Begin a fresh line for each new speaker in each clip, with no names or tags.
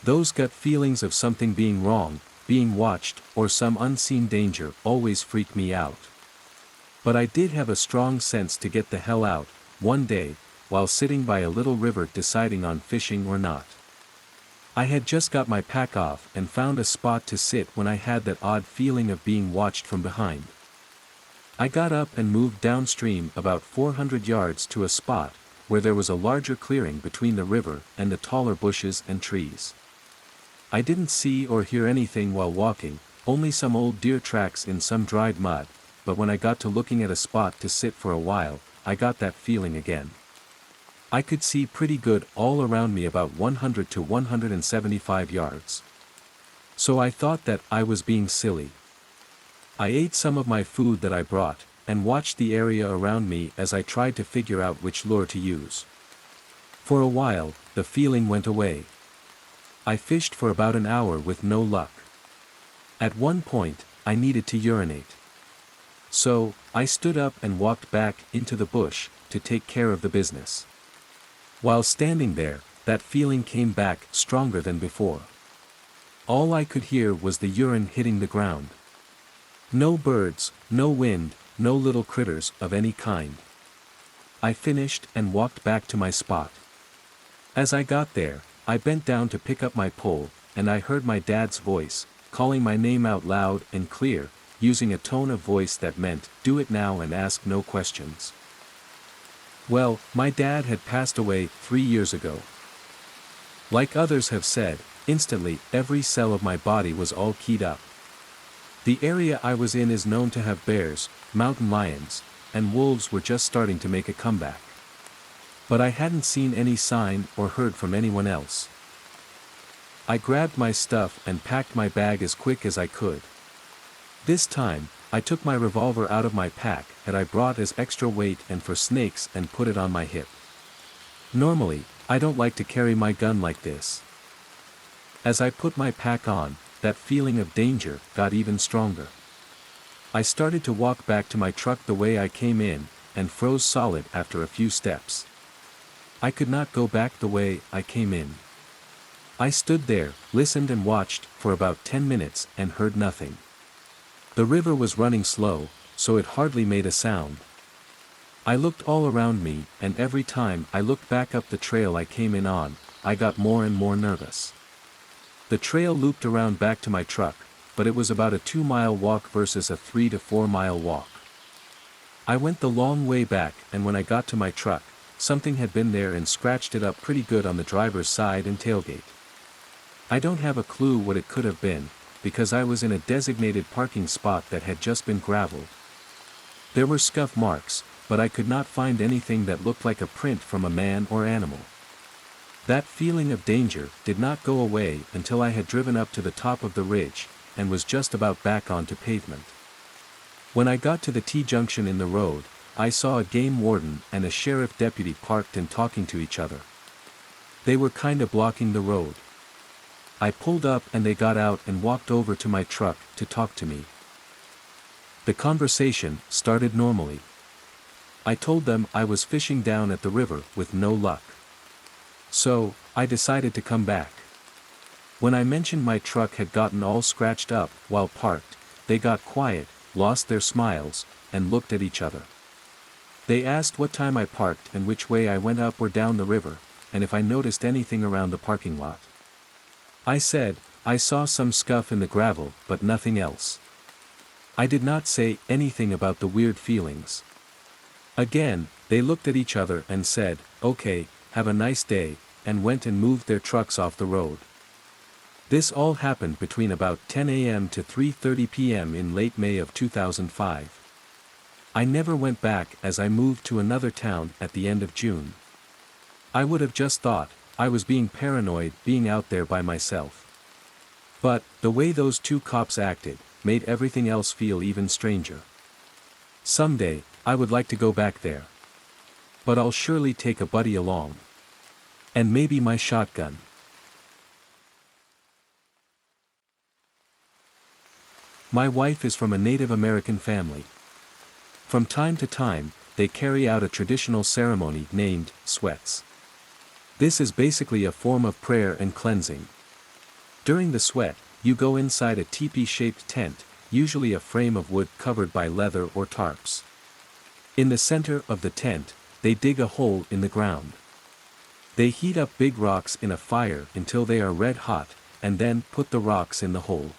Those gut feelings of something being wrong, being watched, or some unseen danger always freak me out. But I did have a strong sense to get the hell out, one day, while sitting by a little river deciding on fishing or not. I had just got my pack off and found a spot to sit when I had that odd feeling of being watched from behind. I got up and moved downstream about 400 yards to a spot where there was a larger clearing between the river and the taller bushes and trees. I didn't see or hear anything while walking, only some old deer tracks in some dried mud, but when I got to looking at a spot to sit for a while, I got that feeling again. I could see pretty good all around me about 100 to 175 yards. So I thought that I was being silly. I ate some of my food that I brought, and watched the area around me as I tried to figure out which lure to use. For a while, the feeling went away. I fished for about an hour with no luck. At one point, I needed to urinate. So, I stood up and walked back into the bush to take care of the business. While standing there, that feeling came back stronger than before. All I could hear was the urine hitting the ground. No birds, no wind, no little critters of any kind. I finished and walked back to my spot. As I got there, I bent down to pick up my pole, and I heard my dad's voice, calling my name out loud and clear, using a tone of voice that meant, "Do it now and ask no questions." Well, my dad had passed away 3 years ago. Like others have said, instantly every cell of my body was all keyed up. The area I was in is known to have bears, mountain lions, and wolves were just starting to make a comeback. But I hadn't seen any sign or heard from anyone else. I grabbed my stuff and packed my bag as quick as I could. This time, I took my revolver out of my pack that I brought as extra weight and for snakes and put it on my hip. Normally, I don't like to carry my gun like this. As I put my pack on, that feeling of danger got even stronger. I started to walk back to my truck the way I came in, and froze solid after a few steps. I could not go back the way I came in. I stood there, listened and watched for about 10 minutes and heard nothing. The river was running slow, so it hardly made a sound. I looked all around me, and every time I looked back up the trail I came in on, I got more and more nervous. The trail looped around back to my truck, but it was about a 2-mile walk versus a 3 to 4 mile walk. I went the long way back, and when I got to my truck, something had been there and scratched it up pretty good on the driver's side and tailgate. I don't have a clue what it could have been, because I was in a designated parking spot that had just been graveled. There were scuff marks, but I could not find anything that looked like a print from a man or animal. That feeling of danger did not go away until I had driven up to the top of the ridge, and was just about back onto pavement. When I got to the T-junction in the road, I saw a game warden and a sheriff deputy parked and talking to each other. They were kinda blocking the road. I pulled up and they got out and walked over to my truck to talk to me. The conversation started normally. I told them I was fishing down at the river with no luck. So, I decided to come back. When I mentioned my truck had gotten all scratched up while parked, they got quiet, lost their smiles, and looked at each other. They asked what time I parked and which way I went up or down the river, and if I noticed anything around the parking lot. I said, I saw some scuff in the gravel but nothing else. I did not say anything about the weird feelings. Again, they looked at each other and said, "Okay, have a nice day," and went and moved their trucks off the road. This all happened between about 10 a.m. to 3:30 p.m. in late May of 2005. I never went back as I moved to another town at the end of June. I would have just thought I was being paranoid being out there by myself. But, the way those two cops acted, made everything else feel even stranger. Someday, I would like to go back there. But I'll surely take a buddy along. And maybe my shotgun. My wife is from a Native American family. From time to time, they carry out a traditional ceremony named sweats. This is basically a form of prayer and cleansing. During the sweat, you go inside a teepee-shaped tent, usually a frame of wood covered by leather or tarps. In the center of the tent, they dig a hole in the ground. They heat up big rocks in a fire until they are red hot, and then put the rocks in the hole.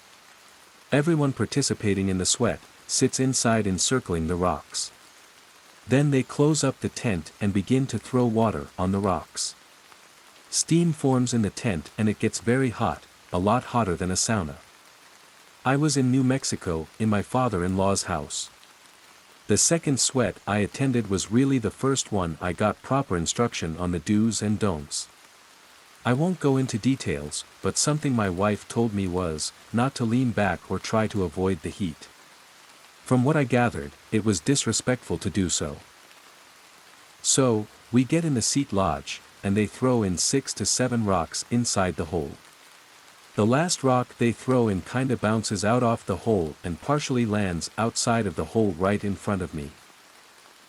Everyone participating in the sweat sits inside encircling the rocks. Then they close up the tent and begin to throw water on the rocks. Steam forms in the tent and it gets very hot, a lot hotter than a sauna. I was in New Mexico, in my father-in-law's house. The second sweat I attended was really the first one I got proper instruction on the do's and don'ts. I won't go into details, but something my wife told me was, not to lean back or try to avoid the heat. From what I gathered, it was disrespectful to do so. So, we get in the seat lodge, and they throw in 6 to 7 rocks inside the hole. The last rock they throw in kinda bounces out off the hole and partially lands outside of the hole right in front of me.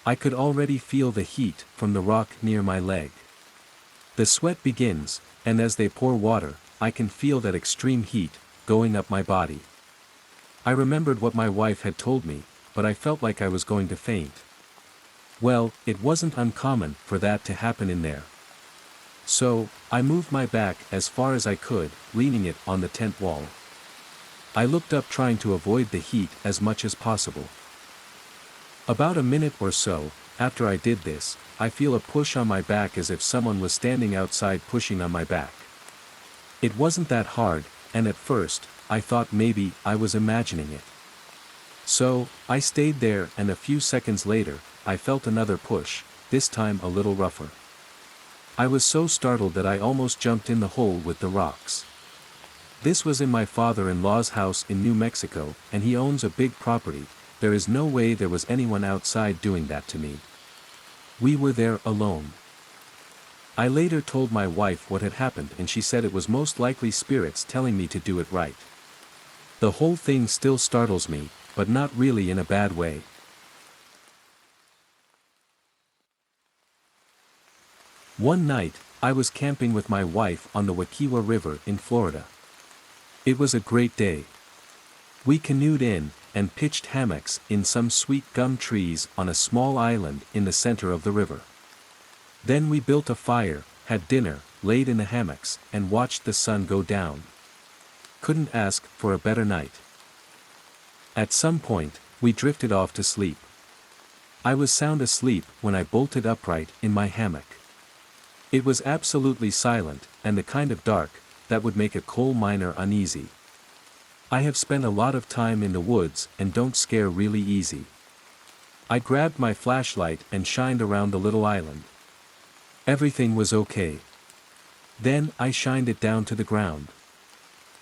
I could already feel the heat from the rock near my leg. The sweat begins, and as they pour water, I can feel that extreme heat going up my body. I remembered what my wife had told me, but I felt like I was going to faint. Well, it wasn't uncommon for that to happen in there. So, I moved my back as far as I could, leaning it on the tent wall. I looked up trying to avoid the heat as much as possible. About a minute or so, after I did this, I feel a push on my back as if someone was standing outside pushing on my back. It wasn't that hard, and at first, I thought maybe I was imagining it. So, I stayed there and a few seconds later, I felt another push, this time a little rougher. I was so startled that I almost jumped in the hole with the rocks. This was in my father-in-law's house in New Mexico, and he owns a big property. There is no way there was anyone outside doing that to me. We were there alone. I later told my wife what had happened and she said it was most likely spirits telling me to do it right. The whole thing still startles me, but not really in a bad way. One night, I was camping with my wife on the Wakiwa River in Florida. It was a great day. We canoed in, and pitched hammocks in some sweet gum trees on a small island in the center of the river. Then we built a fire, had dinner, laid in the hammocks, and watched the sun go down. Couldn't ask for a better night. At some point, we drifted off to sleep. I was sound asleep when I bolted upright in my hammock. It was absolutely silent, and the kind of dark that would make a coal miner uneasy. I have spent a lot of time in the woods and don't scare really easy. I grabbed my flashlight and shined around the little island. Everything was okay. Then I shined it down to the ground.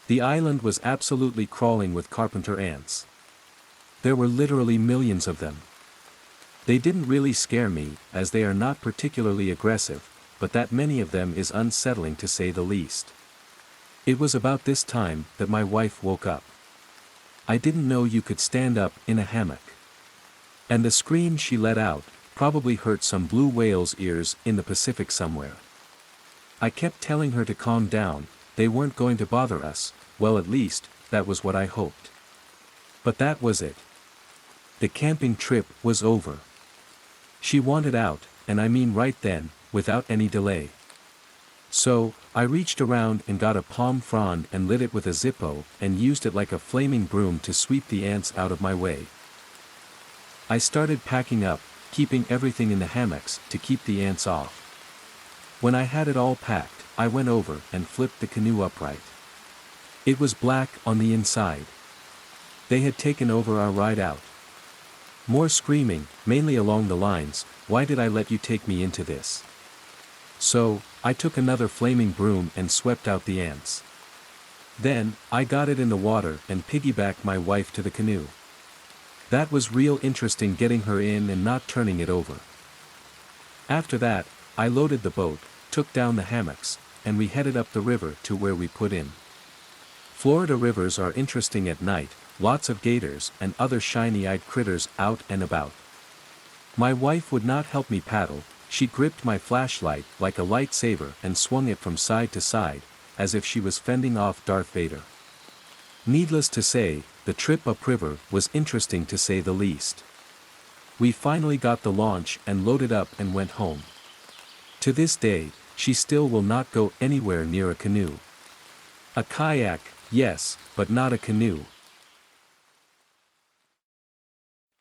The island was absolutely crawling with carpenter ants. There were literally millions of them. They didn't really scare me, as they are not particularly aggressive, but that many of them is unsettling to say the least. It was about this time that my wife woke up. I didn't know you could stand up in a hammock. And the scream she let out probably hurt some blue whale's ears in the Pacific somewhere. I kept telling her to calm down, they weren't going to bother us, well at least, that was what I hoped. But that was it. The camping trip was over. She wanted out, and I mean right then, without any delay. So, I reached around and got a palm frond and lit it with a Zippo and used it like a flaming broom to sweep the ants out of my way. I started packing up, keeping everything in the hammocks to keep the ants off. When I had it all packed, I went over and flipped the canoe upright. It was black on the inside. They had taken over our ride out. More screaming, mainly along the lines, "Why did I let you take me into this?" So, I took another flaming broom and swept out the ants. Then, I got it in the water and piggybacked my wife to the canoe. That was real interesting getting her in and not turning it over. After that, I loaded the boat, took down the hammocks, and we headed up the river to where we put in. Florida rivers are interesting at night, lots of gators and other shiny-eyed critters out and about. My wife would not help me paddle. She gripped my flashlight like a lightsaber and swung it from side to side, as if she was fending off Darth Vader. Needless to say, the trip upriver was interesting to say the least. We finally got the launch and loaded up and went home. To this day, she still will not go anywhere near a canoe. A kayak, yes, but not a canoe.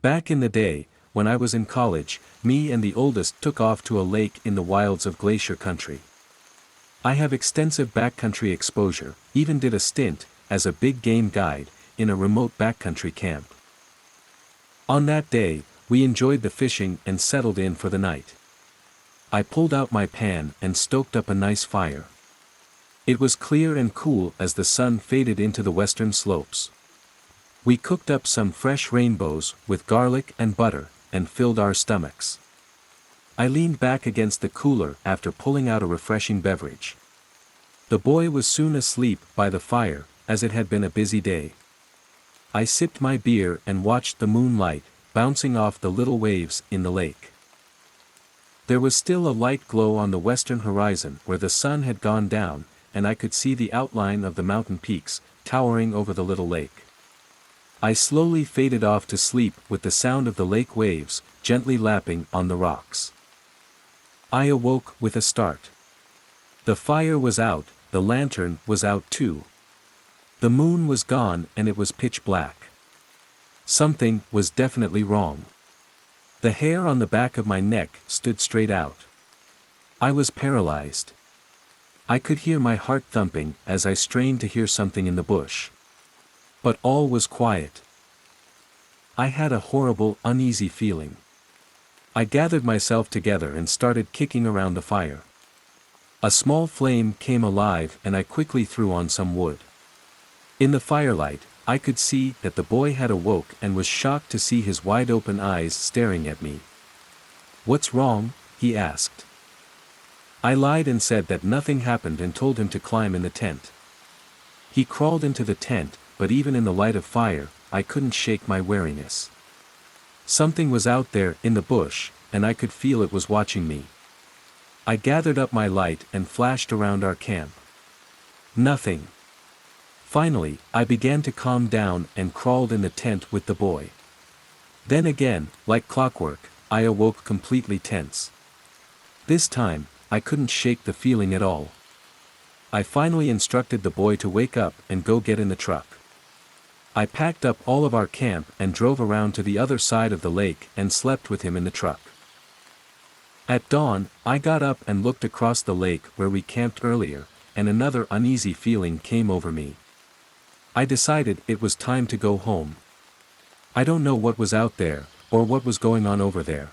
Back in the day, when I was in college, me and the oldest took off to a lake in the wilds of Glacier Country. I have extensive backcountry exposure, even did a stint, as a big game guide, in a remote backcountry camp. On that day, we enjoyed the fishing and settled in for the night. I pulled out my pan and stoked up a nice fire. It was clear and cool as the sun faded into the western slopes. We cooked up some fresh rainbows with garlic and butter, and filled our stomachs. I leaned back against the cooler after pulling out a refreshing beverage. The boy was soon asleep by the fire, as it had been a busy day. I sipped my beer and watched the moonlight, bouncing off the little waves in the lake. There was still a light glow on the western horizon where the sun had gone down, and I could see the outline of the mountain peaks, towering over the little lake. I slowly faded off to sleep with the sound of the lake waves, gently lapping on the rocks. I awoke with a start. The fire was out, the lantern was out too. The moon was gone and it was pitch black. Something was definitely wrong. The hair on the back of my neck stood straight out. I was paralyzed. I could hear my heart thumping as I strained to hear something in the bush. But all was quiet. I had a horrible, uneasy feeling. I gathered myself together and started kicking around the fire. A small flame came alive and I quickly threw on some wood. In the firelight, I could see that the boy had awoke and was shocked to see his wide-open eyes staring at me. "What's wrong?" he asked. I lied and said that nothing happened and told him to climb in the tent. He crawled into the tent, but even in the light of fire, I couldn't shake my wariness. Something was out there in the bush, and I could feel it was watching me. I gathered up my light and flashed around our camp. Nothing. Finally, I began to calm down and crawled in the tent with the boy. Then again, like clockwork, I awoke completely tense. This time, I couldn't shake the feeling at all. I finally instructed the boy to wake up and go get in the truck. I packed up all of our camp and drove around to the other side of the lake and slept with him in the truck. At dawn, I got up and looked across the lake where we camped earlier, and another uneasy feeling came over me. I decided it was time to go home. I don't know what was out there, or what was going on over there.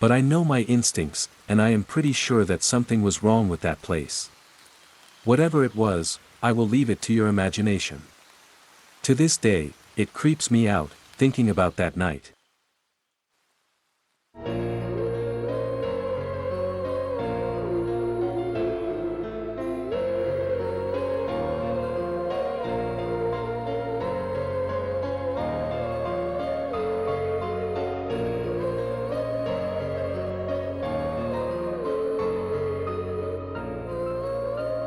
But I know my instincts, and I am pretty sure that something was wrong with that place. Whatever it was, I will leave it to your imagination. To this day, it creeps me out, thinking about that night.